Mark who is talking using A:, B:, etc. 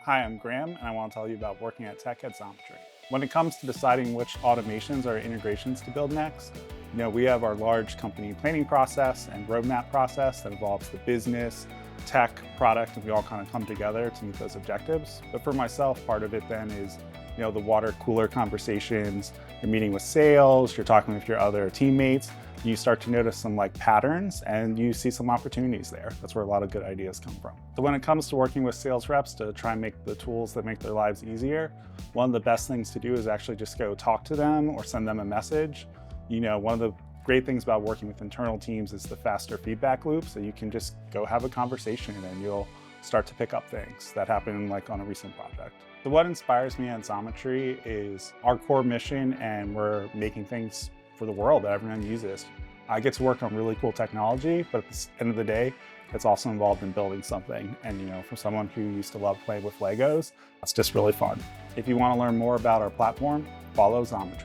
A: Hi, I'm Graham, and I want to tell you about working at tech at Xometry. When it comes to deciding which automations or integrations to build next, we have our large company planning process and roadmap process that involves the business, tech, product, and we all kind of come together to meet those objectives. But for myself, part of it then is the water cooler conversations. You're meeting with sales, you're talking with your other teammates, you start to notice some patterns and you see some opportunities there. That's where a lot of good ideas come from. So when it comes to working with sales reps to try and make the tools that make their lives easier, one of the best things to do is actually just go talk to them or send them a message. One of the great things about working with internal teams is the faster feedback loop. So you can just go have a conversation and you'll start to pick up things that happen on a recent project. So what inspires me at Xometry is our core mission, and we're making things for the world that everyone uses. I get to work on really cool technology, but at the end of the day, it's also involved in building something. And for someone who used to love playing with Legos, it's just really fun. If you want to learn more about our platform, follow Xometry.